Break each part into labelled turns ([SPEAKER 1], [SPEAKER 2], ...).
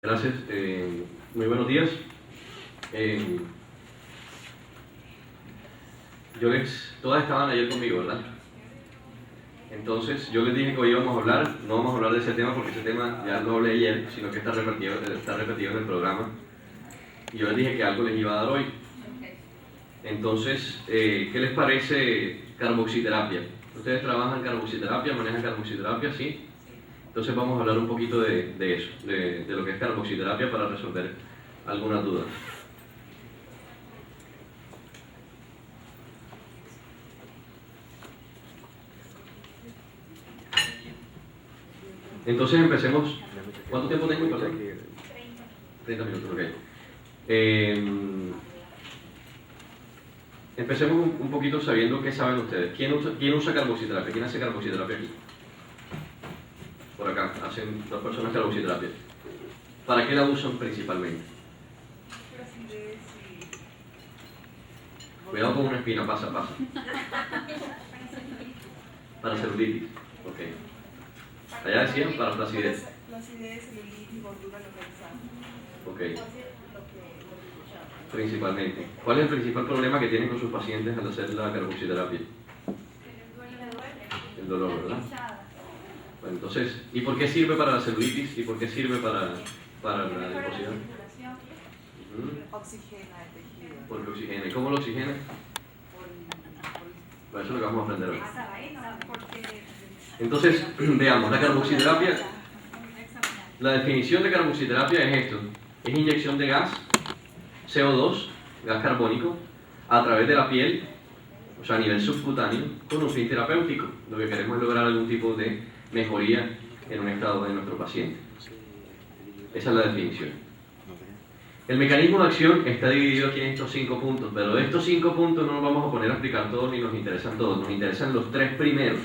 [SPEAKER 1] Gracias. Muy buenos días. Todas estaban ayer conmigo, ¿verdad? Entonces yo les dije que hoy íbamos a hablar, no vamos a hablar de ese tema porque ese tema ya lo hablé ayer, sino que está repetido en el programa. Y yo les dije que algo les iba a dar hoy. Entonces, ¿qué les parece carboxiterapia? ¿Ustedes trabajan carboxiterapia, manejan carboxiterapia? ¿Sí? Entonces vamos a hablar un poquito de eso, de lo que es carboxiterapia para resolver algunas dudas. Entonces empecemos. ¿Cuánto tiempo tengo? 30 minutos, ok. Empecemos un poquito sabiendo qué saben ustedes. ¿Quién usa carboxiterapia? ¿Quién hace carboxiterapia aquí? Por acá, hacen dos personas carboxiterapia. ¿Para qué la usan principalmente? Cuidado con una espina, pasa. Para celulitis, ok. Allá decían para flacidez.
[SPEAKER 2] Flacidez, celulitis, gordura localizada.
[SPEAKER 1] Ok. Principalmente. ¿Cuál es el principal problema que tienen con sus pacientes al hacer la carboxiterapia? El dolor, ¿verdad? Bueno, entonces, ¿y por qué sirve para la celulitis y por qué sirve para la adiposidad?
[SPEAKER 2] Oxigena el tejido.
[SPEAKER 1] Porque oxigena. ¿Y cómo lo oxigena? Bueno, eso es lo que vamos a aprender hoy. Entonces, veamos, la carboxiterapia, la definición de carboxiterapia es esto: es inyección de gas, CO2, gas carbónico, a través de la piel, o sea, a nivel subcutáneo, con un fin terapéutico. Lo que queremos es lograr algún tipo de mejoría en un estado de nuestro paciente. Esa es la definición. El mecanismo de acción está dividido aquí en estos 5 puntos, pero de estos 5 puntos no nos vamos a poner a explicar todos ni nos interesan todos, nos interesan los 3 primeros.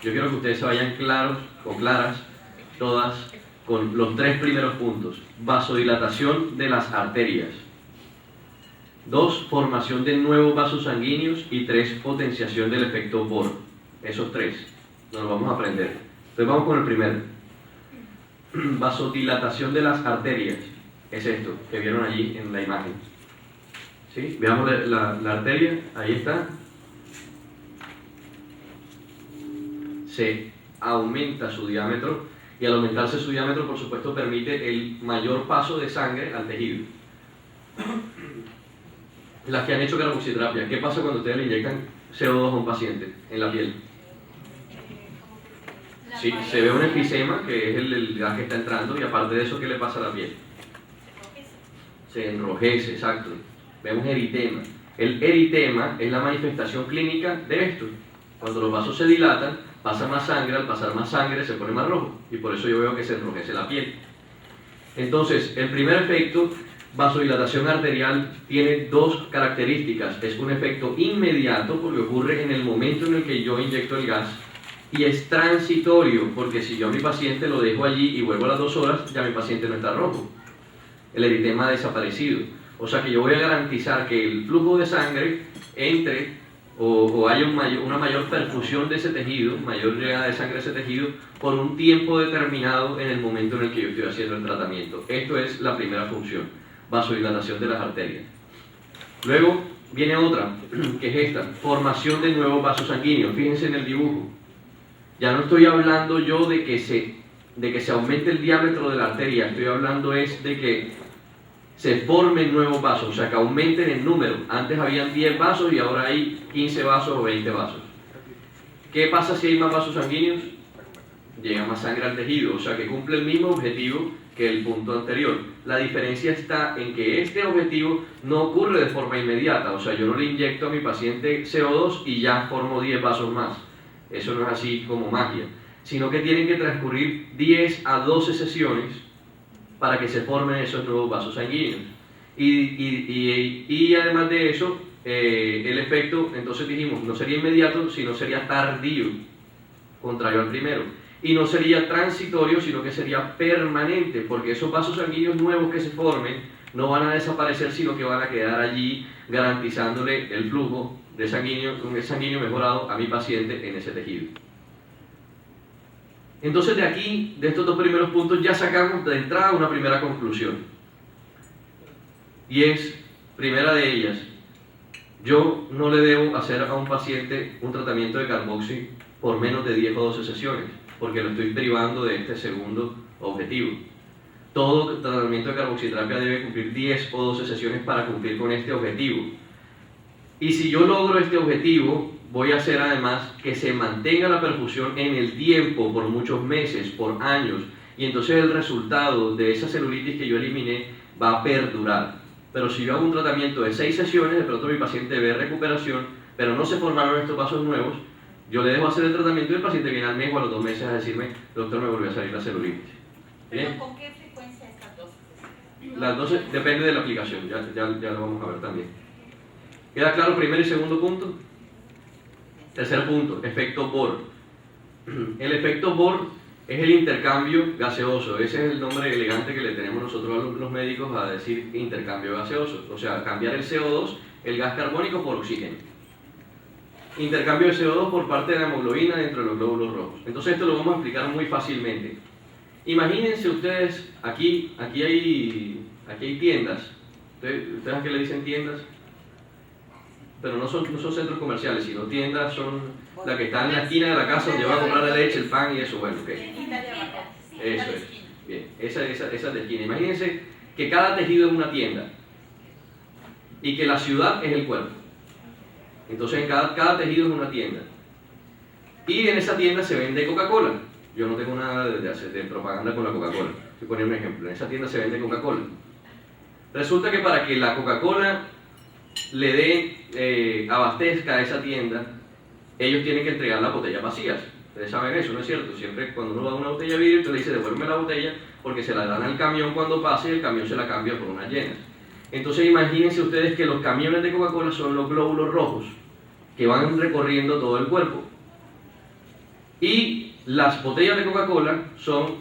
[SPEAKER 1] Yo quiero que ustedes se vayan claros o claras, todas, con los 3 primeros puntos. Vasodilatación de las arterias. 2, formación de nuevos vasos sanguíneos. Y 3, potenciación del efecto Bohr. Esos 3 nos los vamos a aprender. Entonces vamos con el primero. Vasodilatación de las arterias. Es esto que vieron allí en la imagen. ¿Sí? Veamos la arteria, ahí está. Se aumenta su diámetro y al aumentarse su diámetro, por supuesto, permite el mayor paso de sangre al tejido. Las que han hecho carboxiterapia, ¿qué pasa cuando ustedes le inyectan CO2 a un paciente en la piel? Sí, se ve un enfisema, que es el gas que está entrando, y aparte de eso, ¿qué le pasa a la piel? Se enrojece, exacto. Vemos eritema. El eritema es la manifestación clínica de esto. Cuando los vasos se dilatan, pasa más sangre, al pasar más sangre se pone más rojo, y por eso yo veo que se enrojece la piel. Entonces, el primer efecto, vasodilatación arterial, tiene 2 características. Es un efecto inmediato, porque ocurre en el momento en el que yo inyecto el gas, y es transitorio, porque si yo a mi paciente lo dejo allí y vuelvo a las 2 horas, ya mi paciente no está rojo. El eritema ha desaparecido. O sea que yo voy a garantizar que el flujo de sangre entre o haya una mayor perfusión de ese tejido, mayor llegada de sangre a ese tejido por un tiempo determinado en el momento en el que yo estoy haciendo el tratamiento. Esto es la primera función, vasodilatación de las arterias. Luego viene otra, que es esta, formación de nuevos vasos sanguíneos. Fíjense en el dibujo. Ya no estoy hablando yo de que se aumente el diámetro de la arteria, estoy hablando es de que se formen nuevos vasos, o sea, que aumenten el número. Antes habían 10 vasos y ahora hay 15 vasos o 20 vasos. ¿Qué pasa si hay más vasos sanguíneos? Llega más sangre al tejido, o sea, que cumple el mismo objetivo que el punto anterior. La diferencia está en que este objetivo no ocurre de forma inmediata, o sea, yo no le inyecto a mi paciente CO2 y ya formo 10 vasos más. Eso no es así como magia, sino que tienen que transcurrir 10 a 12 sesiones para que se formen esos nuevos vasos sanguíneos. Y además de eso, el efecto, entonces dijimos, no sería inmediato, sino sería tardío, contrario al primero. Y no sería transitorio, sino que sería permanente, porque esos vasos sanguíneos nuevos que se formen no van a desaparecer, sino que van a quedar allí garantizándole el flujo de sanguíneo mejorado a mi paciente en ese tejido. Entonces de aquí, de estos dos primeros puntos, ya sacamos de entrada una primera conclusión. Y es, primera de ellas, yo no le debo hacer a un paciente un tratamiento de carboxi por menos de 10 o 12 sesiones, porque lo estoy privando de este segundo objetivo. Todo tratamiento de carboxiterapia debe cumplir 10 o 12 sesiones para cumplir con este objetivo. Y si yo logro este objetivo, voy a hacer además que se mantenga la perfusión en el tiempo por muchos meses, por años, y entonces el resultado de esa celulitis que yo eliminé va a perdurar. Pero si yo hago un tratamiento de 6 sesiones, de pronto mi paciente ve recuperación, pero no se formaron estos vasos nuevos, yo le dejo hacer el tratamiento y el paciente viene al mes o a los 2 meses a decirme, doctor, me volvió a salir la celulitis. ¿Bien?
[SPEAKER 3] ¿Pero con qué frecuencia estas dosis?
[SPEAKER 1] Las dosis depende de la aplicación, ya lo vamos a ver también. ¿Queda claro primer y segundo punto? Tercer punto, efecto Bohr. El efecto Bohr es el intercambio gaseoso. Ese es el nombre elegante que le tenemos nosotros a los médicos a decir intercambio gaseoso. O sea, cambiar el CO2, el gas carbónico, por oxígeno. Intercambio de CO2 por parte de la hemoglobina dentro de los glóbulos rojos. Entonces esto lo vamos a explicar muy fácilmente. Imagínense ustedes, aquí hay tiendas. ¿Ustedes a qué le dicen tiendas? Pero no son centros comerciales, sino tiendas, son las que están en la esquina de la casa donde van a comprar la leche, el pan y eso. Bueno, ok. Eso es. Bien, esa de esquina. Imagínense que cada tejido es una tienda y que la ciudad es el cuerpo. Entonces en cada tejido es una tienda. Y en esa tienda se vende Coca-Cola. Yo no tengo nada de propaganda con la Coca-Cola. Voy a poner un ejemplo. En esa tienda se vende Coca-Cola. Resulta que para que la Coca-Cola le dé, abastezca a esa tienda, ellos tienen que entregar las botellas vacías. Ustedes saben eso, ¿no es cierto? Siempre cuando uno da una botella de vidrio, usted le dice, devuélveme la botella, porque se la dan al camión cuando pase y el camión se la cambia por unas llenas. Entonces imagínense ustedes que los camiones de Coca-Cola son los glóbulos rojos que van recorriendo todo el cuerpo. Y las botellas de Coca-Cola son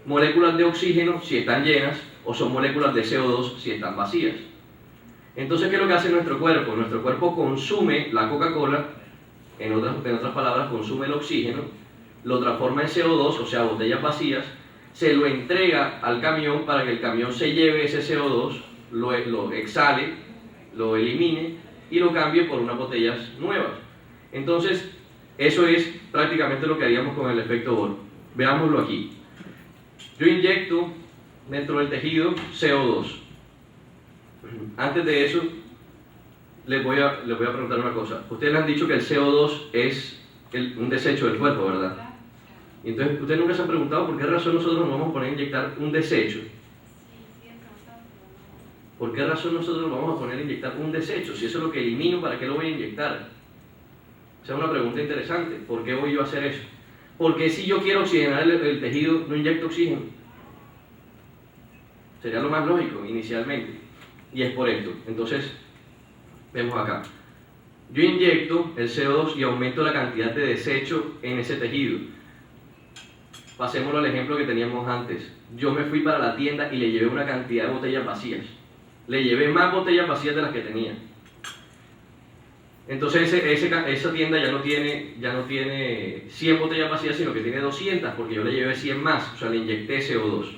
[SPEAKER 1] moléculas de oxígeno si están llenas o son moléculas de CO2 si están vacías. Entonces, ¿qué es lo que hace nuestro cuerpo? Nuestro cuerpo consume la Coca-Cola, en otras palabras, consume el oxígeno, lo transforma en CO2, o sea, botellas vacías, se lo entrega al camión para que el camión se lleve ese CO2, lo exhale, lo elimine y lo cambie por unas botellas nuevas. Entonces, eso es prácticamente lo que haríamos con el efecto Bohr. Veámoslo aquí. Yo inyecto dentro del tejido CO2. Antes de eso, les voy a preguntar una cosa. Ustedes le han dicho que el CO2 es un desecho del cuerpo, ¿verdad? Y entonces, ustedes nunca se han preguntado por qué razón nosotros nos vamos a poner a inyectar un desecho. ¿Por qué razón nosotros nos vamos a poner a inyectar un desecho? Si eso es lo que elimino, ¿para qué lo voy a inyectar? Esa es una pregunta interesante. ¿Por qué voy yo a hacer eso? Porque si yo quiero oxigenar el tejido, no inyecto oxígeno. Sería lo más lógico inicialmente. Y es por esto. Entonces, vemos acá. Yo inyecto el CO2 y aumento la cantidad de desecho en ese tejido. Pasémoslo al ejemplo que teníamos antes. Yo me fui para la tienda y le llevé una cantidad de botellas vacías. Le llevé más botellas vacías de las que tenía. Entonces esa tienda ya no tiene 100 botellas vacías, sino que tiene 200, porque yo le llevé 100 más, o sea, le inyecté CO2.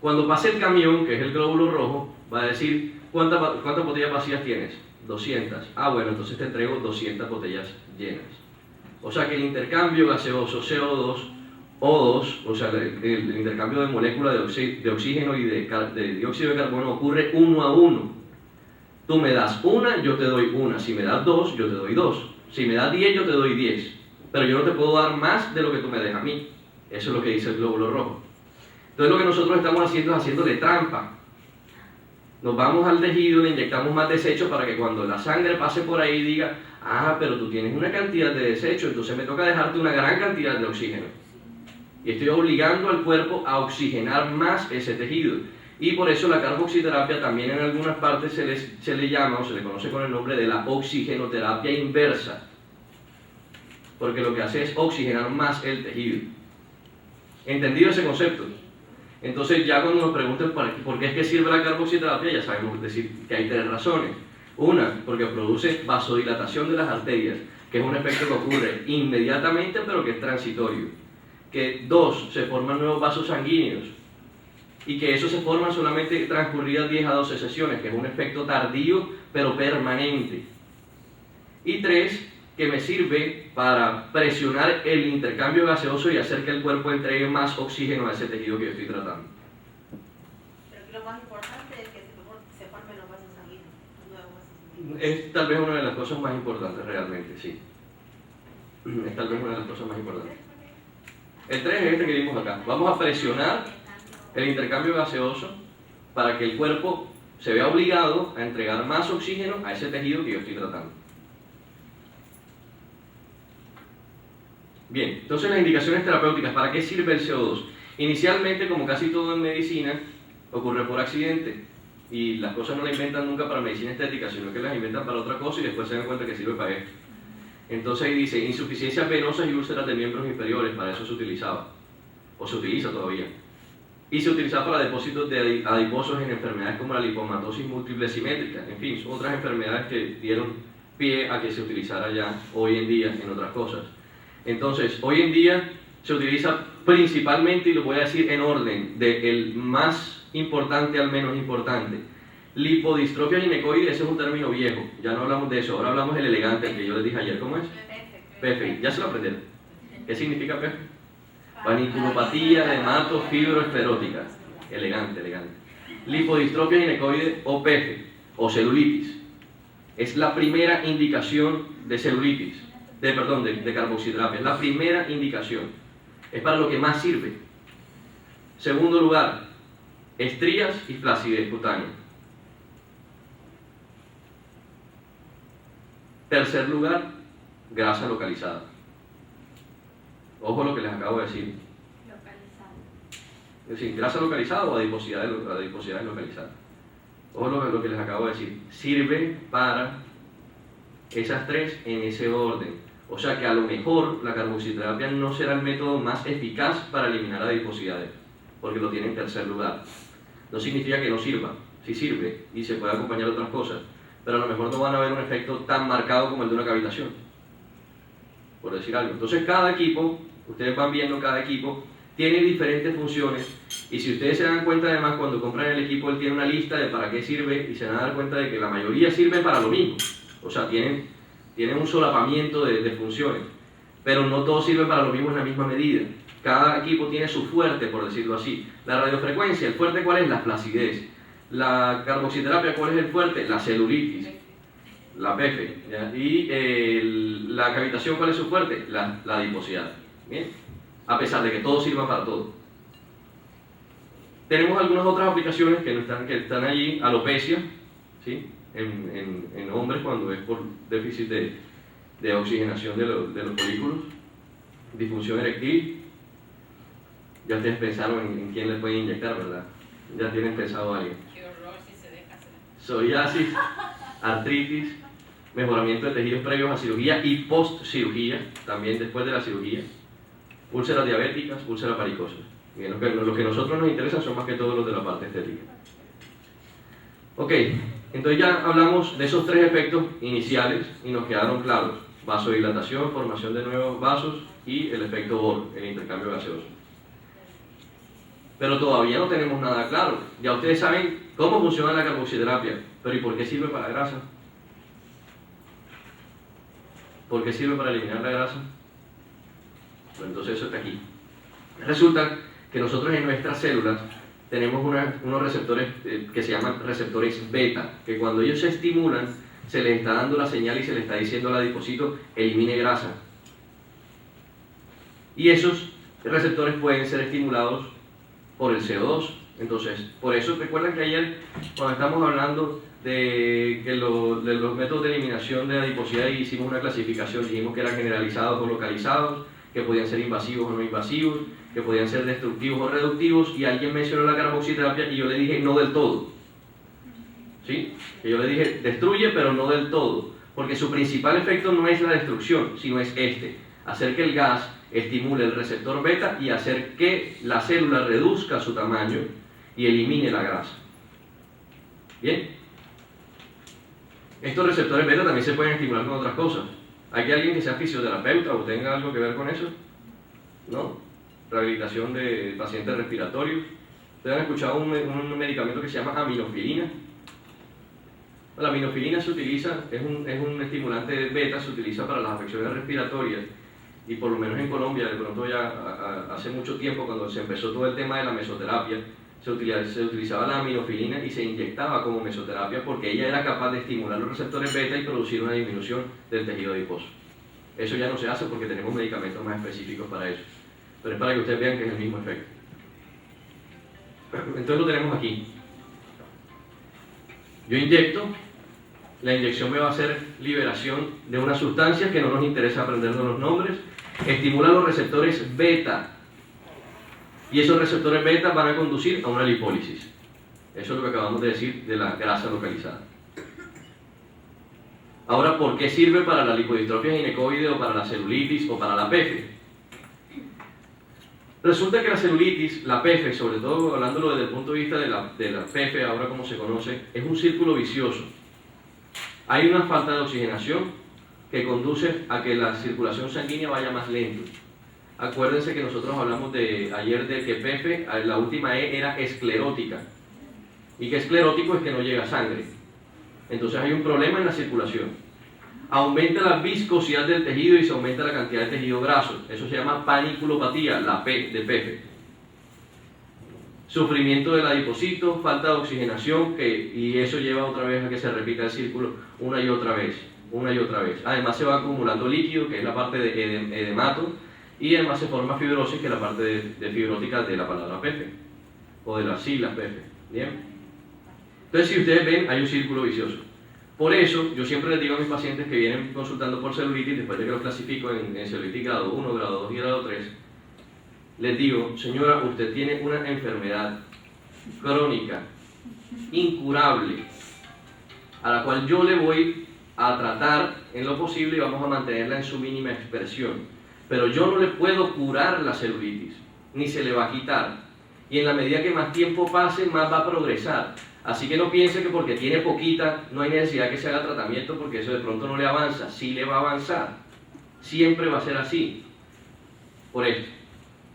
[SPEAKER 1] Cuando pase el camión, que es el glóbulo rojo, va a decir, ¿cuántas botellas vacías tienes? 200. Ah, bueno, entonces te entrego 200 botellas llenas. O sea que el intercambio gaseoso CO2, O2, o sea, el intercambio de moléculas de oxígeno y de dióxido de carbono ocurre 1 a 1. Tú me das una, yo te doy una. Si me das 2, yo te doy 2. Si me das 10, yo te doy 10. Pero yo no te puedo dar más de lo que tú me des a mí. Eso es lo que dice el glóbulo rojo. Entonces lo que nosotros estamos haciendo es haciéndole trampa. Nos vamos al tejido, le inyectamos más desecho para que cuando la sangre pase por ahí diga, ah, pero tú tienes una cantidad de desecho, entonces me toca dejarte una gran cantidad de oxígeno. Y estoy obligando al cuerpo a oxigenar más ese tejido. Y por eso la carboxiterapia también en algunas partes se le llama o se le conoce con el nombre de la oxigenoterapia inversa. Porque lo que hace es oxigenar más el tejido. ¿Entendido ese concepto? Entonces ya cuando nos pregunten por qué es que sirve la carboxiterapia, ya sabemos decir que hay 3 razones. Una, porque produce vasodilatación de las arterias, que es un efecto que ocurre inmediatamente pero que es transitorio. que 2 se forman nuevos vasos sanguíneos y que esos se forman solamente transcurridas 10 a 12 sesiones, que es un efecto tardío pero permanente. Y 3, que me sirve para presionar el intercambio gaseoso y hacer que el cuerpo entregue más oxígeno a ese tejido que yo estoy tratando.
[SPEAKER 3] Pero que lo más importante es que se formen los vasos sanguíneos, los nuevos vasos sanguíneos.
[SPEAKER 1] Es tal vez una de las cosas más importantes realmente, sí. Es tal vez una de las cosas más importantes. El 3 es este que vimos acá. Vamos a presionar el intercambio gaseoso para que el cuerpo se vea obligado a entregar más oxígeno a ese tejido que yo estoy tratando. Bien, entonces las indicaciones terapéuticas, ¿para qué sirve el CO2? Inicialmente, como casi todo en medicina, ocurre por accidente. Y las cosas no las inventan nunca para medicina estética, sino que las inventan para otra cosa y después se dan cuenta que sirve para esto. Entonces ahí dice, insuficiencias venosas y úlceras de miembros inferiores, para eso se utilizaba, o se utiliza todavía. Y se utilizaba para depósitos de adiposos en enfermedades como la lipomatosis múltiple simétrica. En fin, son otras enfermedades que dieron pie a que se utilizara ya hoy en día en otras cosas. Entonces, hoy en día se utiliza principalmente, y lo voy a decir en orden, del más importante al menos importante. Lipodistrofia ginecoide, ese es un término viejo, ya no hablamos de eso, ahora hablamos del elegante, el que yo les dije ayer, ¿cómo es? PFI, ya se lo aprendieron. ¿Qué significa PFI? Paniculopatía de hematofibroesclerótica, elegante. Lipodistrofia ginecoide o PFI, o celulitis, es la primera indicación de celulitis, de carboxidrapia, es la primera indicación, es para lo que más sirve. Segundo lugar, estrías y flacidez cutánea. Tercer lugar, grasa localizada. Ojo lo que les acabo de decir. Es decir, grasa localizada o adiposidades localizadas. Ojo lo que les acabo de decir. Sirve para esas 3 en ese orden. O sea que a lo mejor la carboxiterapia no será el método más eficaz para eliminar adiposidades, porque lo tiene en tercer lugar. No significa que no sirva, sí sirve y se puede acompañar de otras cosas, pero a lo mejor no van a ver un efecto tan marcado como el de una cavitación, por decir algo. Entonces cada equipo, ustedes van viendo, cada equipo tiene diferentes funciones, y si ustedes se dan cuenta además cuando compran el equipo, él tiene una lista de para qué sirve y se van a dar cuenta de que la mayoría sirven para lo mismo. O sea, tienen un solapamiento de funciones, pero no todos sirven para lo mismo en la misma medida. Cada equipo tiene su fuerte, por decirlo así. La radiofrecuencia, ¿el fuerte cuál es? La flacidez. La carboxiterapia, ¿cuál es el fuerte? La celulitis, la PF. ¿Ya? Y la cavitación, ¿cuál es su fuerte? La adiposidad. ¿Bien? A pesar de que todo sirva para todo. Tenemos algunas otras aplicaciones que están allí, alopecia, ¿sí? En hombres cuando es por déficit de oxigenación de los folículos, disfunción eréctil. Ya ustedes pensaron en quién les pueden inyectar, ¿verdad? Ya tienen pensado a alguien.
[SPEAKER 3] Qué horror si se deja hacer.
[SPEAKER 1] Psoriasis, artritis, mejoramiento de tejidos previos a cirugía y post cirugía, también después de la cirugía, úlceras diabéticas, úlceras varicosas. Bien, lo que a nosotros nos interesa son más que todo los de la parte estética. Ok, entonces ya hablamos de esos 3 efectos iniciales y nos quedaron claros: vasodilatación, formación de nuevos vasos y el efecto Bohr, el intercambio gaseoso. Pero todavía no tenemos nada claro. Ya ustedes saben cómo funciona la carboxiterapia, pero ¿y por qué sirve para la grasa? ¿Por qué sirve para eliminar la grasa? Pues entonces eso está aquí. Resulta que nosotros en nuestras células tenemos unos receptores que se llaman receptores beta, que cuando ellos se estimulan, se les está dando la señal y se le está diciendo al adipocito: elimine grasa. Y esos receptores pueden ser estimulados por el CO2. Entonces, por eso recuerdan que ayer, cuando estamos hablando de los métodos de eliminación de adiposidad, hicimos una clasificación, dijimos que eran generalizados o localizados, que podían ser invasivos o no invasivos, que podían ser destructivos o reductivos, y alguien mencionó la carboxiterapia y yo le dije no del todo. ¿Sí? Que yo le dije destruye pero no del todo, porque su principal efecto no es la destrucción, sino es hacer que el gas estimule el receptor beta y hacer que la célula reduzca su tamaño y elimine la grasa. ¿Bien? Estos receptores beta también se pueden estimular con otras cosas. ¿Hay alguien que sea fisioterapeuta o tenga algo que ver con eso? ¿No? rehabilitación de pacientes respiratorios. ¿Ustedes han escuchado un medicamento que se llama aminofilina? La aminofilina se utiliza, es un estimulante beta, se utiliza para las afecciones respiratorias, y por lo menos en Colombia, de pronto ya hace mucho tiempo, cuando se empezó todo el tema de la mesoterapia, se utilizaba la aminofilina y se inyectaba como mesoterapia porque ella era capaz de estimular los receptores beta y producir una disminución del tejido adiposo. Eso ya no se hace porque tenemos medicamentos más específicos para eso, pero es para que ustedes vean que es el mismo efecto. Entonces lo tenemos aquí. Yo inyecto, la inyección me va a hacer liberación de unas sustancias que no nos interesa aprendernos los nombres, estimula los receptores beta, y esos receptores beta van a conducir a una lipólisis. Eso es lo que acabamos de decir de la grasa localizada. Ahora, ¿por qué sirve para la lipodistrofia ginecoide o para la celulitis o para la PF? Resulta que la celulitis, la PF, sobre todo hablándolo desde el punto de vista de la PF, ahora como se conoce, es un círculo vicioso. Hay una falta de oxigenación que conduce a que la circulación sanguínea vaya más lento. Acuérdense que nosotros hablamos ayer de que PF, la última E era esclerótica. Y que esclerótico es que no llega sangre. Entonces hay un problema en la circulación. Aumenta la viscosidad del tejido y se aumenta la cantidad de tejido graso. Eso se llama paniculopatía, la P de PF. Sufrimiento del adipocito, falta de oxigenación, y eso lleva otra vez a que se repita el círculo una y otra vez. Además se va acumulando líquido, que es la parte de edemato, y además se forma fibrosis, que es la parte de fibrótica de la palabra PF, o de las siglas PF. ¿Bien? Entonces, si ustedes ven, hay un círculo vicioso. Por eso, yo siempre les digo a mis pacientes que vienen consultando por celulitis, después de que los clasifico en celulitis grado 1, grado 2 y grado 3, les digo, señora, usted tiene una enfermedad crónica, incurable, a la cual yo le voy a tratar en lo posible y vamos a mantenerla en su mínima expresión. Pero yo no le puedo curar la celulitis, ni se le va a quitar. Y en la medida que más tiempo pase, más va a progresar. Así que no piense que porque tiene poquita, no hay necesidad que se haga tratamiento porque eso de pronto no le avanza. Sí le va a avanzar. Siempre va a ser así. Por esto.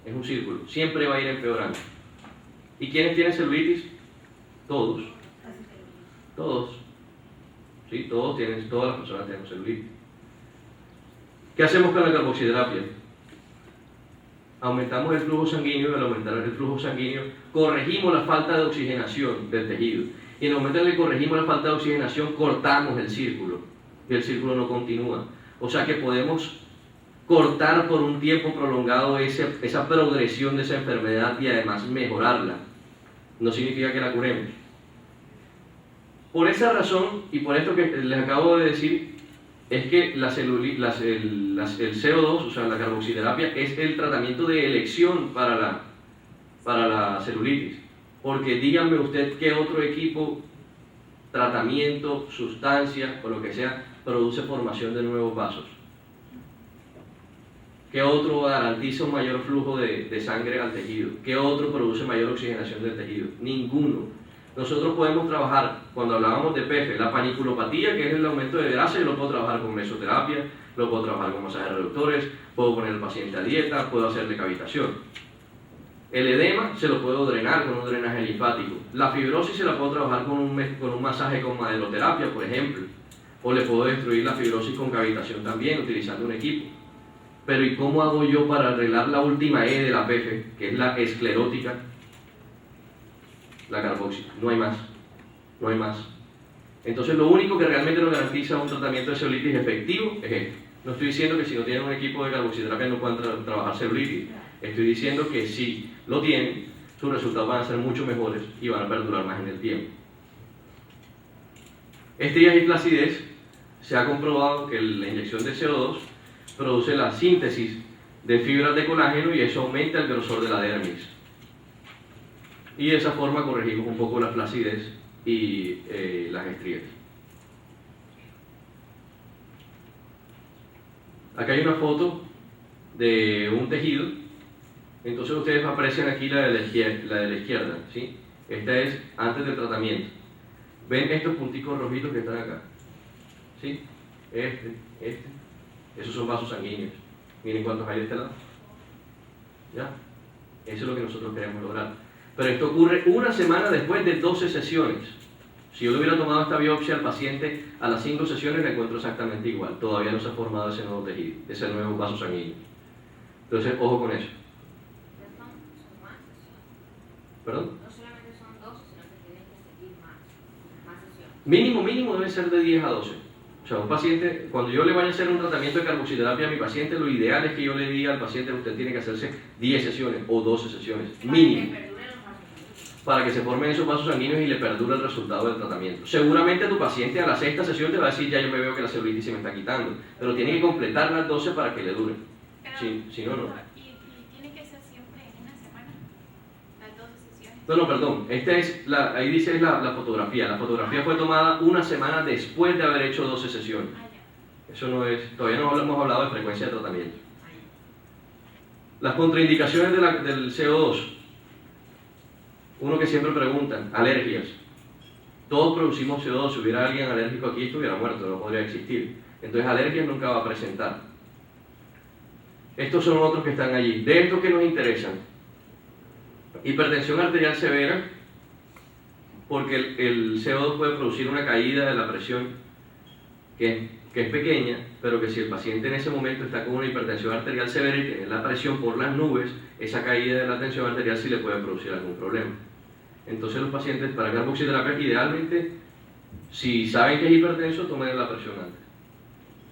[SPEAKER 1] Es un círculo. Siempre va a ir empeorando. ¿Y quiénes tienen celulitis? Todos. Todos. Sí, todas las personas tienen celulitis. ¿Qué hacemos con la carboxiterapia? Aumentamos el flujo sanguíneo y al aumentar el flujo sanguíneo corregimos la falta de oxigenación del tejido. Y en el momento en que corregimos la falta de oxigenación, cortamos el círculo y el círculo no continúa. O sea que podemos cortar por un tiempo prolongado esa progresión de esa enfermedad y además mejorarla. No significa que la curemos. Por esa razón y por esto que les acabo de decir, es que el CO2, o sea, la carboxiterapia, es el tratamiento de elección para la celulitis. Porque díganme usted qué otro equipo, tratamiento, sustancia o lo que sea, produce formación de nuevos vasos. ¿Qué otro garantiza un mayor flujo de sangre al tejido? ¿Qué otro produce mayor oxigenación del tejido? Ninguno. Nosotros podemos trabajar, cuando hablábamos de PF, la paniculopatía, que es el aumento de grasa, yo lo puedo trabajar con mesoterapia, lo puedo trabajar con masajes reductores, puedo poner al paciente a dieta, puedo hacerle cavitación. El edema se lo puedo drenar con un drenaje linfático. La fibrosis se la puedo trabajar con un masaje con maderoterapia, por ejemplo. O le puedo destruir la fibrosis con cavitación también, utilizando un equipo. Pero ¿y cómo hago yo para arreglar la última E de la PF, que es la esclerótica? La carboxi. No hay más. No hay más. Entonces lo único que realmente nos garantiza un tratamiento de celulitis efectivo es esto. No estoy diciendo que si no tienen un equipo de carboxiterapia no puedan trabajar celulitis. Estoy diciendo que si lo tienen, sus resultados van a ser mucho mejores y van a perdurar más en el tiempo. Estrías y flacidez, se ha comprobado que la inyección de CO2 produce la síntesis de fibras de colágeno y eso aumenta el grosor de la dermis. Y de esa forma corregimos un poco la flacidez y las estrías. Acá hay una foto de un tejido. Entonces ustedes aprecian aquí la de la izquierda, ¿sí? Esta es antes del tratamiento. ¿Ven estos punticos rojitos que están acá? ¿Sí? Esos son vasos sanguíneos. Miren cuántos hay de este lado. ¿Ya? Eso es lo que nosotros queremos lograr. Pero esto ocurre una semana después de 12 sesiones. Si yo le hubiera tomado esta biopsia al paciente a las 5 sesiones, le encuentro exactamente igual. Todavía no se ha formado ese nuevo tejido, ese nuevo vaso sanguíneo. Entonces, ojo con eso.
[SPEAKER 3] Son más sesiones.
[SPEAKER 1] ¿Perdón?
[SPEAKER 3] No solamente son 12, sino que tienen que seguir más sesiones.
[SPEAKER 1] Mínimo debe ser de 10 a 12. O sea, un paciente, cuando yo le vaya a hacer un tratamiento de carboxiterapia a mi paciente, lo ideal es que yo le diga al paciente, usted tiene que hacerse 10 sesiones o 12 sesiones, mínimo, para que se formen esos vasos sanguíneos y le perdure el resultado del tratamiento. Seguramente tu paciente a la 6ª sesión te va a decir, ya yo me veo que la celulitis se me está quitando, pero tiene que completar las 12 para que le dure. Si no, no.
[SPEAKER 4] ¿Y tiene que ser siempre en una semana? Las 12 sesiones.
[SPEAKER 1] No, perdón. Ahí dice la fotografía. La fotografía fue tomada una semana después de haber hecho 12 sesiones.
[SPEAKER 4] Ah, ya.
[SPEAKER 1] Eso no es, todavía no hemos hablado de frecuencia de tratamiento. Las contraindicaciones del CO2. Uno que siempre preguntan, alergias. Todos producimos CO2, si hubiera alguien alérgico aquí estuviera muerto, no podría existir. Entonces alergias nunca va a presentar. Estos son otros que están allí. De estos que nos interesan. Hipertensión arterial severa, porque el CO2 puede producir una caída de la presión que es pequeña, pero que si el paciente en ese momento está con una hipertensión arterial severa y tiene la presión por las nubes, esa caída de la tensión arterial sí le puede producir algún problema. Entonces los pacientes para carboxiterapia, idealmente, si saben que es hipertenso, tomen la presión antes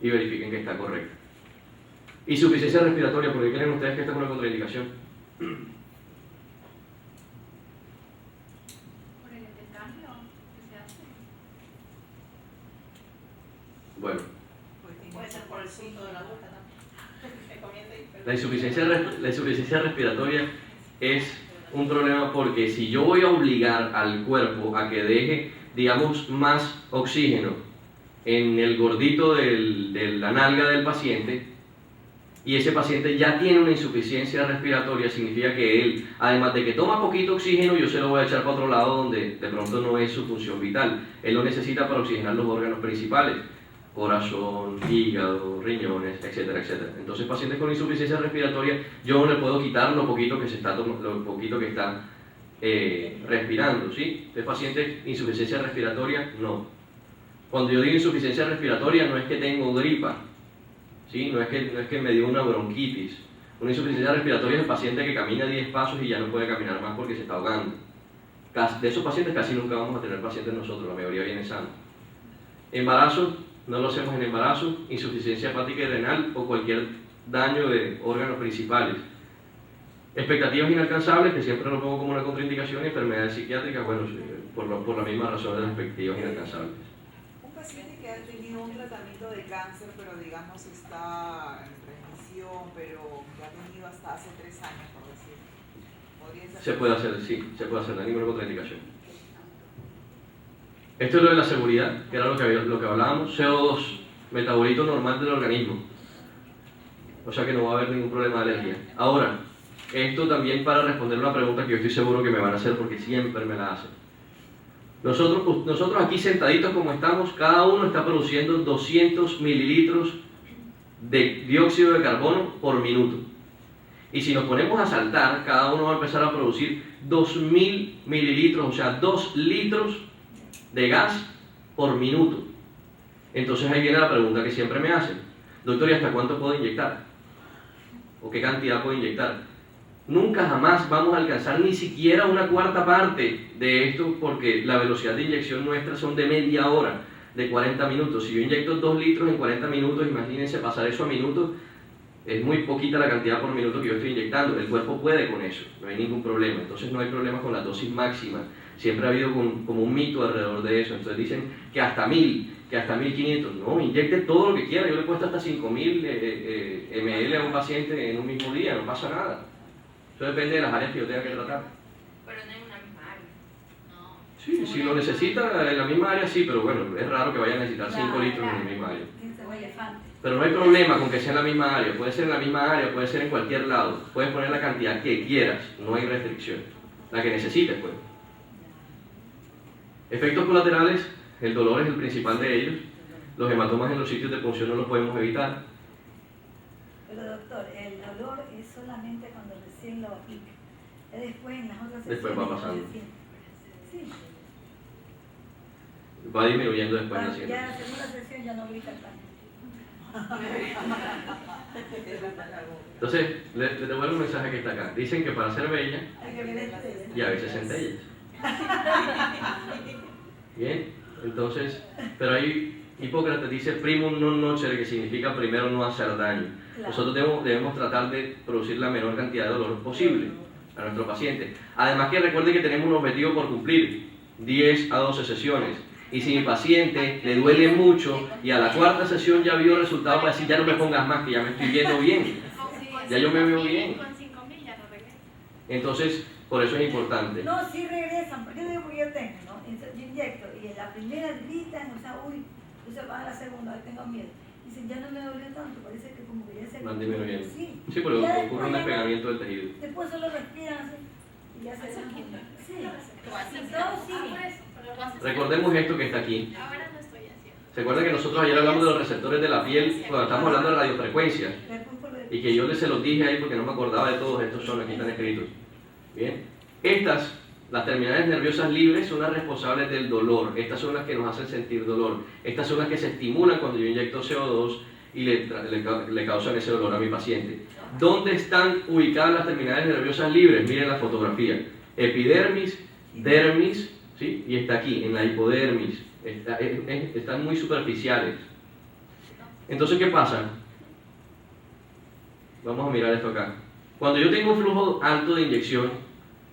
[SPEAKER 1] y verifiquen que está correcta. Insuficiencia respiratoria, ¿por qué creen ustedes que esta es una contraindicación?
[SPEAKER 4] ¿Por el intercambio que se hace?
[SPEAKER 1] Bueno,
[SPEAKER 3] Puede ser por el susto de la boca también. Se comienza y-
[SPEAKER 1] la insuficiencia respiratoria es un problema porque si yo voy a obligar al cuerpo a que deje, digamos, más oxígeno en el gordito de la nalga del paciente, y ese paciente ya tiene una insuficiencia respiratoria, significa que él, además de que toma poquito oxígeno, yo se lo voy a echar para otro lado donde de pronto no es su función vital. Él lo necesita para oxigenar los órganos principales, corazón, hígado, riñones, etcétera, etcétera. Entonces, pacientes con insuficiencia respiratoria, yo no le puedo quitar lo poquito que está respirando, ¿sí? Entonces, pacientes insuficiencia respiratoria, no. Cuando yo digo insuficiencia respiratoria, no es que tengo gripa, ¿sí? No es que me dio una bronquitis. Una insuficiencia respiratoria es el paciente que camina 10 pasos y ya no puede caminar más porque se está ahogando. De esos pacientes casi nunca vamos a tener pacientes nosotros, la mayoría viene sano. Embarazo, no lo hacemos en embarazo, insuficiencia hepática y renal o cualquier daño de órganos principales. Expectativas inalcanzables, que siempre lo pongo como una contraindicación, y enfermedades psiquiátricas, bueno, por la misma razón de las expectativas inalcanzables.
[SPEAKER 2] Un paciente que ha tenido un tratamiento de cáncer, pero digamos está en remisión, pero que ha tenido hasta hace 3 años, por decir. ¿Podría ser?
[SPEAKER 1] Se puede hacer, sí, se puede hacer, no hay ninguna contraindicación. Esto es lo de la seguridad, que era lo que hablábamos, CO2, metabolito normal del organismo. O sea que no va a haber ningún problema de alergia. Ahora, esto también para responder una pregunta que yo estoy seguro que me van a hacer porque siempre me la hacen. Nosotros aquí sentaditos como estamos, cada uno está produciendo 200 mililitros de dióxido de carbono por minuto. Y si nos ponemos a saltar, cada uno va a empezar a producir 2000 mililitros, o sea, 2 litros de gas por minuto. Entonces ahí viene la pregunta que siempre me hacen. Doctor, ¿y hasta cuánto puedo inyectar? ¿O qué cantidad puedo inyectar? Nunca jamás vamos a alcanzar ni siquiera una cuarta parte de esto porque la velocidad de inyección nuestra son de media hora, de 40 minutos. Si yo inyecto 2 litros en 40 minutos, imagínense pasar eso a minutos, es muy poquita la cantidad por minuto que yo estoy inyectando. El cuerpo puede con eso, no hay ningún problema. Entonces no hay problema con la dosis máxima. Siempre ha habido como un mito alrededor de eso. Entonces dicen que hasta 1000, que hasta 1500. No, inyecte todo lo que quiera. Yo le he puesto hasta 5000 ml a un paciente en un mismo día, no pasa nada. Eso depende de las áreas que yo tenga que tratar.
[SPEAKER 4] Pero no en una misma área. No.
[SPEAKER 1] Sí, si lo necesita en la misma área, sí, pero bueno, es raro que vaya a necesitar 5 litros en la misma área. Pero no hay problema con que sea en la misma área. Puede ser en la misma área, puede ser en cualquier lado. Puedes poner la cantidad que quieras, no hay restricción. La que necesites, pues. Efectos colaterales, el dolor es el principal de ellos. Los hematomas en los sitios de punción no los podemos evitar.
[SPEAKER 5] Pero doctor, el dolor es solamente cuando recién lo aplica. Después en las otras
[SPEAKER 1] Después va pasando.
[SPEAKER 5] Sí.
[SPEAKER 1] Va disminuyendo después en la
[SPEAKER 5] Ya
[SPEAKER 1] siguiente.
[SPEAKER 5] en la segunda sesión ya no grita tanto.
[SPEAKER 1] Entonces, les devuelvo un mensaje que está acá. Dicen que para ser bella,
[SPEAKER 5] Hay que ver estrellas.
[SPEAKER 1] y a veces centellas. Bien, entonces, pero ahí Hipócrates dice primum non nocere, que significa primero no hacer daño.
[SPEAKER 5] Claro.
[SPEAKER 1] Nosotros debemos tratar de producir la menor cantidad de dolor posible a nuestro paciente. Además que recuerde que tenemos un objetivo por cumplir, 10 a 12 sesiones. Y si mi paciente le duele mucho y a la cuarta sesión ya vio resultados para decir ya no me pongas más, que ya me estoy viendo bien, ya yo me veo bien.
[SPEAKER 4] Con 5.000 ya no regresa.
[SPEAKER 1] Entonces, por eso es importante.
[SPEAKER 5] No, sí regresan, porque yo digo que yo tengo, ¿no? Entonces, yo inyecto y en la primera gritan, o sea, uy, entonces van a la segunda, tengo miedo. Dicen, ya no me dolió tanto, parece que como que ya se...
[SPEAKER 1] Van disminuyendo.
[SPEAKER 5] Sí,
[SPEAKER 1] Sí, porque
[SPEAKER 5] Ya
[SPEAKER 1] ocurre
[SPEAKER 5] después
[SPEAKER 1] un
[SPEAKER 5] ya no-
[SPEAKER 1] despegamiento del tejido.
[SPEAKER 5] después solo respiran así y ya se
[SPEAKER 4] Eso
[SPEAKER 5] dejan.
[SPEAKER 4] quita.
[SPEAKER 5] Sí,
[SPEAKER 4] Así
[SPEAKER 5] todos
[SPEAKER 4] por
[SPEAKER 5] siguen.
[SPEAKER 4] eso, pero lo haces
[SPEAKER 1] Recordemos esto que está aquí.
[SPEAKER 4] ahora no estoy haciendo.
[SPEAKER 1] ¿Se acuerdan que nosotros ayer hablamos de los receptores de la piel cuando estamos hablando de radiofrecuencia?
[SPEAKER 5] Después por lo de-
[SPEAKER 1] Y que yo se los dije ahí porque no me acordaba de todos estos son, aquí están escritos. Bien, estas, las terminales nerviosas libres son las responsables del dolor. Estas son las que nos hacen sentir dolor. Estas son las que se estimulan cuando yo inyecto CO2 y le causan ese dolor a mi paciente. ¿Dónde están ubicadas las terminales nerviosas libres? Miren la fotografía. Epidermis, dermis, ¿sí? Y está aquí, en la hipodermis. Están muy superficiales. Entonces, ¿qué pasa? Vamos a mirar esto acá. Cuando yo tengo un flujo alto de inyección,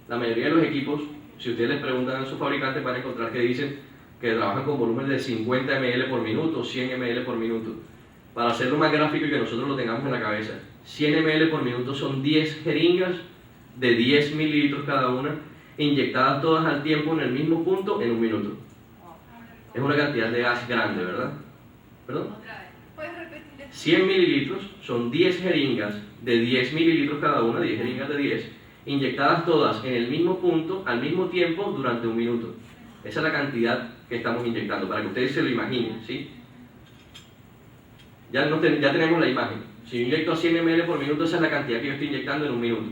[SPEAKER 1] la mayoría de los equipos, si ustedes les preguntan a sus fabricantes, van a encontrar que dicen que trabajan con volúmenes de 50 ml por minuto, 100 ml por minuto. Para hacerlo más gráfico y que nosotros lo tengamos en la cabeza, 100 ml por minuto son 10 jeringas de 10 mililitros cada una, inyectadas todas al tiempo en el mismo punto en un minuto. Es una cantidad de gas grande, ¿verdad? ¿Perdón?
[SPEAKER 4] Otra vez. ¿Puedes repetir?
[SPEAKER 1] 100 mililitros son 10 jeringas de 10 mililitros cada una, 10 jeringas de 10, inyectadas todas en el mismo punto, al mismo tiempo, durante un minuto. Esa es la cantidad que estamos inyectando, para que ustedes se lo imaginen, ¿sí? Ya tenemos la imagen. Si yo inyecto a 100 ml por minuto, esa es la cantidad que yo estoy inyectando en un minuto.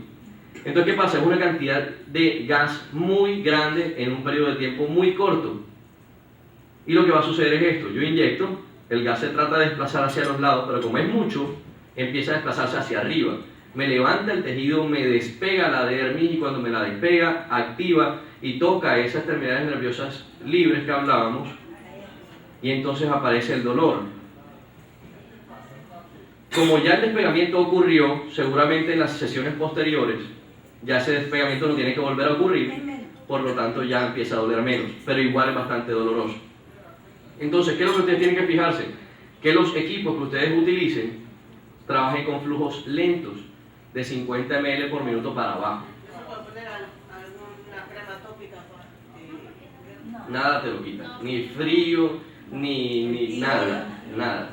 [SPEAKER 1] Entonces, ¿qué pasa? Es una cantidad de gas muy grande en un periodo de tiempo muy corto. Y lo que va a suceder es esto. Yo inyecto, el gas se trata de desplazar hacia los lados, pero como es mucho, empieza a desplazarse hacia arriba. Me levanta el tejido, me despega la dermis y cuando me la despega, activa y toca esas terminales nerviosas libres que hablábamos y entonces aparece el dolor. Como ya el despegamiento ocurrió, seguramente en las sesiones posteriores, ya ese despegamiento no tiene que volver a ocurrir,
[SPEAKER 5] Es menos.
[SPEAKER 1] por lo tanto ya empieza a doler menos, pero igual es bastante doloroso. Entonces, ¿qué es lo que ustedes tienen que fijarse? Que los equipos que ustedes utilicen trabajen con flujos lentos, de 50 ml por minuto para abajo.
[SPEAKER 3] ¿No se puede poner alguna crema tópica para
[SPEAKER 5] No.
[SPEAKER 1] Nada te lo quita, ni frío, ni nada, nada.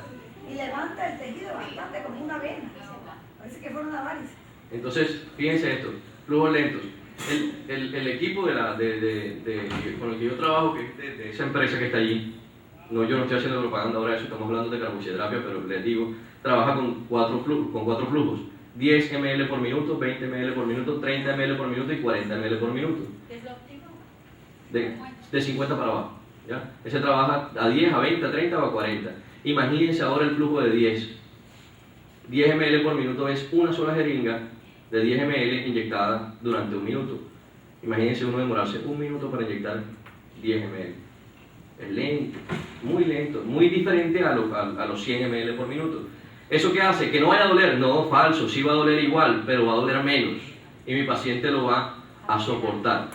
[SPEAKER 5] Y levanta el tejido bastante como una vena. Parece que fuera una varice.
[SPEAKER 1] Entonces, fíjense esto, flujos lentos. El equipo con el que yo trabajo, que es de esa empresa que está allí, yo no estoy haciendo propaganda ahora de eso, estamos hablando de carbohidraterapia, pero les digo, trabaja con cuatro flujos, 10 ml por minuto, 20 ml por minuto, 30 ml por minuto y 40 ml por minuto,
[SPEAKER 4] ¿Es lo óptimo?
[SPEAKER 1] de 50 para abajo. ¿Ya? Ese trabaja a 10, a 20, a 30 o a 40. Imagínense ahora el flujo de 10. 10 ml por minuto es una sola jeringa de 10 ml inyectada durante un minuto. Imagínense uno demorarse un minuto para inyectar 10 ml. Es lento, muy diferente a los 100 ml por minuto. ¿Eso qué hace? ¿Que no vaya a doler? No, falso, sí va a doler igual, pero va a doler menos. Y mi paciente lo va a soportar.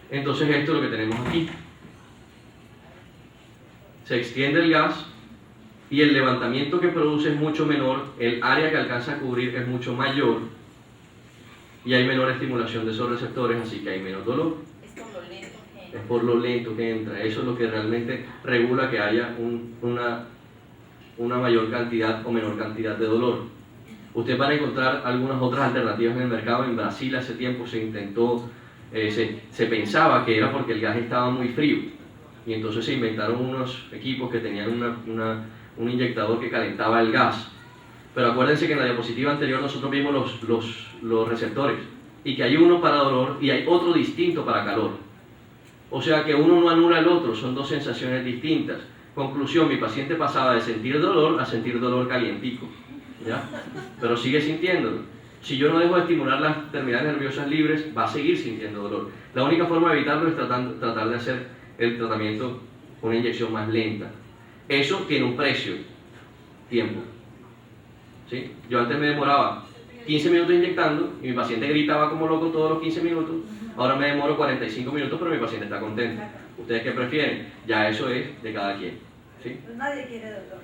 [SPEAKER 1] Entonces esto es lo que tenemos aquí. Se extiende el gas y el levantamiento que produce es mucho menor, el área que alcanza a cubrir es mucho mayor y hay menor estimulación de esos receptores, así que hay menos dolor.
[SPEAKER 3] Es por lo lento que...
[SPEAKER 1] Es por lo lento que entra. Eso es lo que realmente regula que haya una mayor cantidad o menor cantidad de dolor. Ustedes van a encontrar algunas otras alternativas en el mercado. En Brasil hace tiempo se intentó, se pensaba que era porque el gas estaba muy frío y entonces se inventaron unos equipos que tenían un inyector que calentaba el gas. Pero acuérdense que en la diapositiva anterior nosotros vimos los receptores, y que hay uno para dolor y hay otro distinto para calor. O sea que uno no anula el otro, son dos sensaciones distintas. Conclusión, mi paciente pasaba de sentir dolor a sentir dolor calientico, ¿ya? Pero sigue sintiéndolo. Si yo no dejo de estimular las terminales nerviosas libres, va a seguir sintiendo dolor. La única forma de evitarlo es tratar de hacer el tratamiento con una inyección más lenta. Eso tiene un precio, tiempo. ¿Sí? Yo antes me demoraba 15 minutos inyectando y mi paciente gritaba como loco todos los 15 minutos. Ahora me demoro 45 minutos, pero mi paciente está contento. ¿Ustedes qué prefieren? Ya eso es de cada quien. ¿Sí?
[SPEAKER 5] Pero nadie quiere dolor.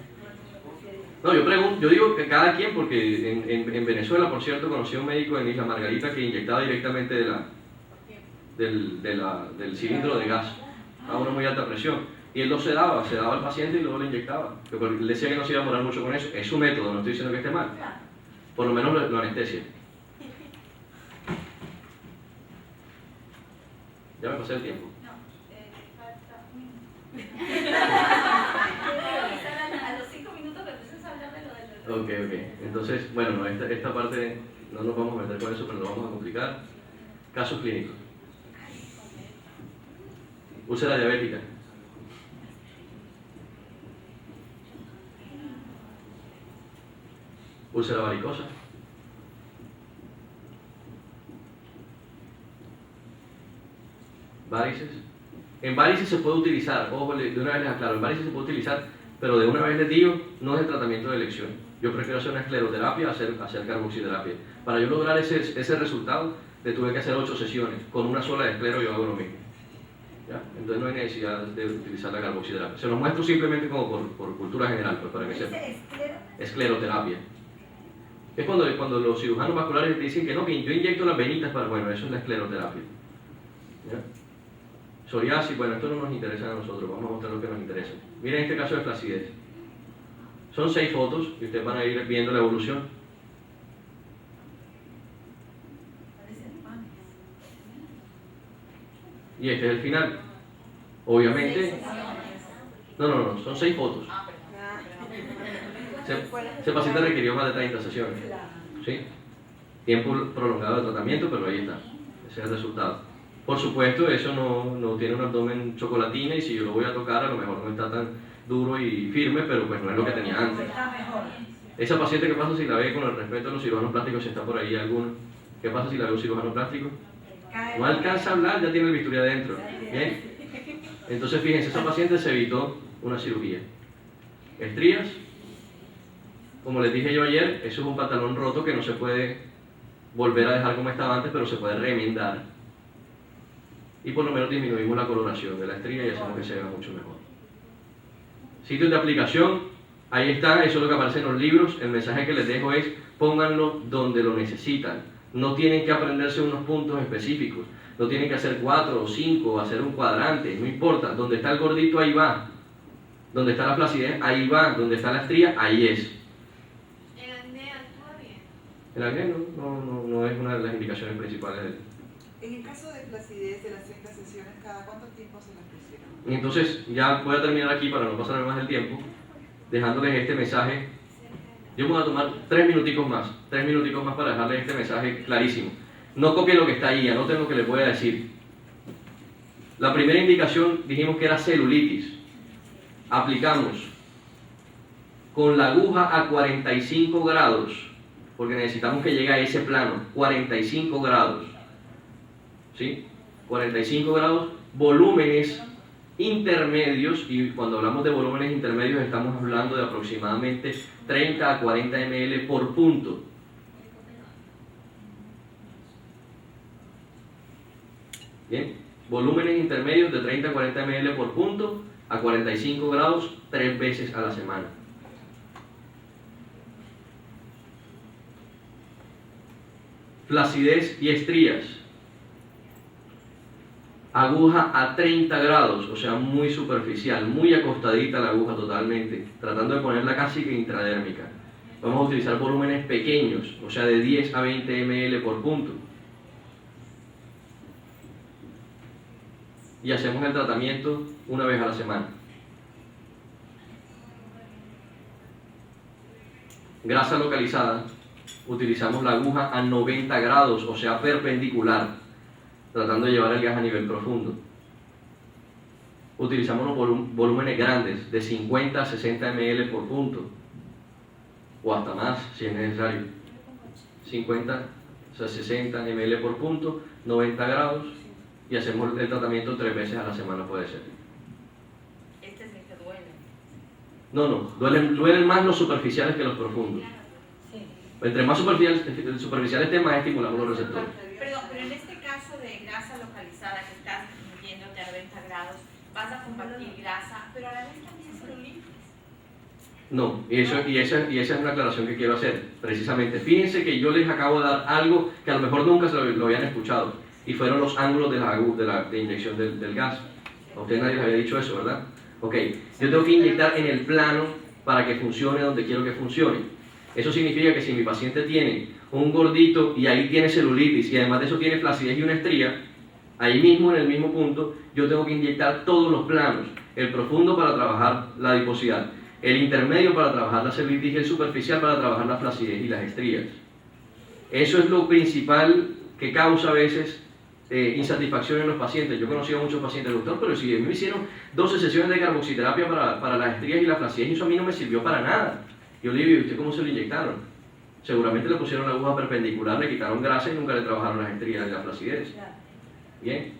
[SPEAKER 1] No, yo digo que cada quien, porque en Venezuela, por cierto, conocí a un médico en Isla Margarita que inyectaba directamente del cilindro de gas a una muy alta presión. Y él lo sedaba al paciente y luego lo inyectaba. Porque él decía que no se iba a demorar mucho con eso. Es su método, no estoy diciendo que esté mal. Por lo menos lo anestesia. Ya me pasé el tiempo.
[SPEAKER 4] Falta un
[SPEAKER 3] A los 5 minutos me empiezas a hablar de lo del...
[SPEAKER 1] Ok. Entonces, bueno, no, esta parte no nos vamos a meter con eso, pero lo vamos a complicar. Casos clínicos. Úlcera diabética. Úlcera varicosa. Varices. En varices se puede utilizar, ojo, de una vez les aclaro, en varices se puede utilizar, pero de una vez les digo, no es el tratamiento de elección. Yo prefiero hacer una escleroterapia a hacer carboxiterapia. Para yo lograr ese resultado, le tuve que hacer 8 sesiones. Con una sola de esclero yo hago lo mismo. ¿Ya? Entonces no hay necesidad de utilizar la carboxiterapia. Se los muestro simplemente como por cultura general, pues para que sepan. Escleroterapia. Es cuando los cirujanos vasculares te dicen que no, que yo inyecto las venitas para... Bueno, eso es la escleroterapia. ¿Ya? Psoriasis, bueno, esto no nos interesa a nosotros, vamos a mostrar lo que nos interesa. Miren este caso de flacidez. Son 6 fotos y ustedes van a ir viendo la evolución. Y este es el final. Obviamente... No, son 6 fotos. Ese paciente requirió más de 30 sesiones. ¿Sí? Tiempo prolongado de tratamiento, pero ahí está. Ese es el resultado. Por supuesto, eso no tiene un abdomen chocolatina y si yo lo voy a tocar, a lo mejor no está tan duro y firme, pero pues no es lo que tenía antes. Esa paciente, ¿qué pasa si la ve con el respeto de los cirujanos plásticos? Si está por ahí alguno. ¿Qué pasa si la ve un cirujano plástico? No alcanza a hablar, ya tiene el bisturí adentro. ¿Bien? Entonces, fíjense, esa paciente se evitó una cirugía. Estrías. Como les dije yo ayer, eso es un pantalón roto que no se puede volver a dejar como estaba antes, pero se puede remendar. Y por lo menos disminuimos la coloración de la estría y hacemos que se vea mucho mejor. Sitios de aplicación, ahí está, eso es lo que aparece en los libros. El mensaje que les dejo es, pónganlo donde lo necesitan. No tienen que aprenderse unos puntos específicos. No tienen que hacer 4 o 5 o hacer un cuadrante, no importa. Donde está el gordito, ahí va. Donde está la flacidez, ahí va. Donde está la estría, ahí es.
[SPEAKER 4] ¿El acné actúa bien?
[SPEAKER 1] El acné no es una de las indicaciones principales del...
[SPEAKER 2] En el caso de flacidez de las 30 sesiones, ¿cada cuánto tiempo se las pusieron?
[SPEAKER 1] Entonces, ya voy a terminar aquí para no pasarme más el tiempo, dejándoles este mensaje. Yo me voy a tomar 3 minuticos más para dejarles este mensaje clarísimo. No copien lo que está ahí, anoten lo que les voy a decir. La primera indicación dijimos que era celulitis. Aplicamos con la aguja a 45 grados, porque necesitamos que llegue a ese plano, 45 grados. ¿Sí? 45 grados, volúmenes intermedios, y cuando hablamos de volúmenes intermedios estamos hablando de aproximadamente 30 a 40 ml por punto. Bien, volúmenes intermedios de 30 a 40 ml por punto a 45 grados 3 veces a la semana. Flacidez y estrías. Aguja a 30 grados, o sea, muy superficial, muy acostadita la aguja totalmente, tratando de ponerla casi que intradérmica. Vamos a utilizar volúmenes pequeños, o sea, de 10 a 20 ml por punto. Y hacemos el tratamiento una vez a la semana. Grasa localizada, utilizamos la aguja a 90 grados, o sea, perpendicular, tratando de llevar el gas a nivel profundo. Utilizamos unos volúmenes grandes, de 50 a 60 ml por punto, o hasta más si es necesario. 50 a 60 ml por punto, 90 grados, y hacemos el tratamiento 3 veces a la semana, puede ser.
[SPEAKER 3] Este es el que duele.
[SPEAKER 1] No, duelen más los superficiales que los profundos.
[SPEAKER 5] Sí.
[SPEAKER 1] Entre más superficiales estén, más estimulamos los receptores.
[SPEAKER 3] Pero en este caso de grasa localizada que estás yéndote a 90 grados, vas a combatir grasa, pero a la vez también celulitis.
[SPEAKER 1] No, y esa es una aclaración que quiero hacer. Precisamente, fíjense que yo les acabo de dar algo que a lo mejor nunca lo habían escuchado, y fueron los ángulos de inyección del gas. A ustedes nadie les había dicho eso, ¿verdad? Ok, yo tengo que inyectar en el plano para que funcione donde quiero que funcione. Eso significa que si mi paciente tiene un gordito y ahí tiene celulitis y además de eso tiene flacidez y una estría, ahí mismo en el mismo punto yo tengo que inyectar todos los planos, el profundo para trabajar la adiposidad, el intermedio para trabajar la celulitis y el superficial para trabajar la flacidez y las estrías. Eso es lo principal que causa a veces insatisfacción en los pacientes. Yo he conocido a muchos pacientes, doctor, pero si a mí me hicieron 12 sesiones de carboxiterapia para las estrías y la flacidez y eso a mí no me sirvió para nada. Yo le digo, ¿y usted cómo se lo inyectaron? Seguramente le pusieron la aguja perpendicular, le quitaron grasa y nunca le trabajaron las estrías y la flacidez. Bien.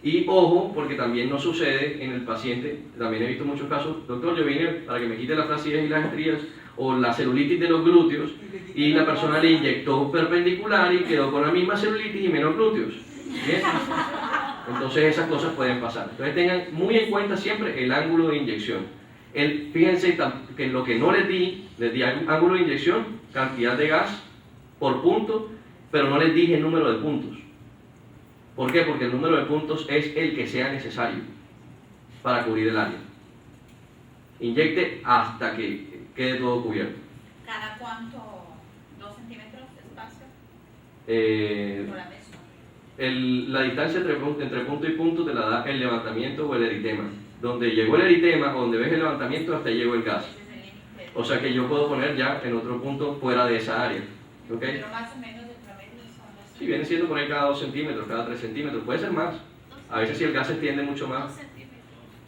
[SPEAKER 1] Y ojo, porque también no sucede en el paciente, también he visto muchos casos, doctor, yo vine para que me quite la flacidez y las estrías o la celulitis de los glúteos y la persona le inyectó perpendicular y quedó con la misma celulitis y menos glúteos. Bien. Entonces esas cosas pueden pasar. Entonces tengan muy en cuenta siempre el ángulo de inyección. Fíjense que lo que no les di ángulo de inyección, cantidad de gas por punto, pero no les dije el número de puntos. ¿Por qué? Porque el número de puntos es el que sea necesario para cubrir el área. Inyecte hasta que quede todo cubierto.
[SPEAKER 3] ¿Cada cuánto? ¿2 centímetros de espacio? Por la mesa.
[SPEAKER 1] La distancia entre punto y punto te la da el levantamiento o el eritema. Donde llegó el eritema o donde ves el levantamiento, hasta ahí llegó el gas. O sea que yo puedo poner ya en otro punto fuera de esa área. ¿Okay?
[SPEAKER 3] Pero más o menos el promedio son los...
[SPEAKER 1] Sí, viene siendo por ahí cada 2 centímetros, cada 3 centímetros, puede ser más. A veces si el gas se extiende mucho
[SPEAKER 4] 2
[SPEAKER 1] más,
[SPEAKER 4] centímetros,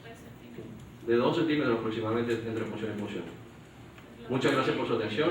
[SPEAKER 4] 3 centímetros.
[SPEAKER 1] de 2 centímetros aproximadamente entre función y función. Muchas gracias por su atención.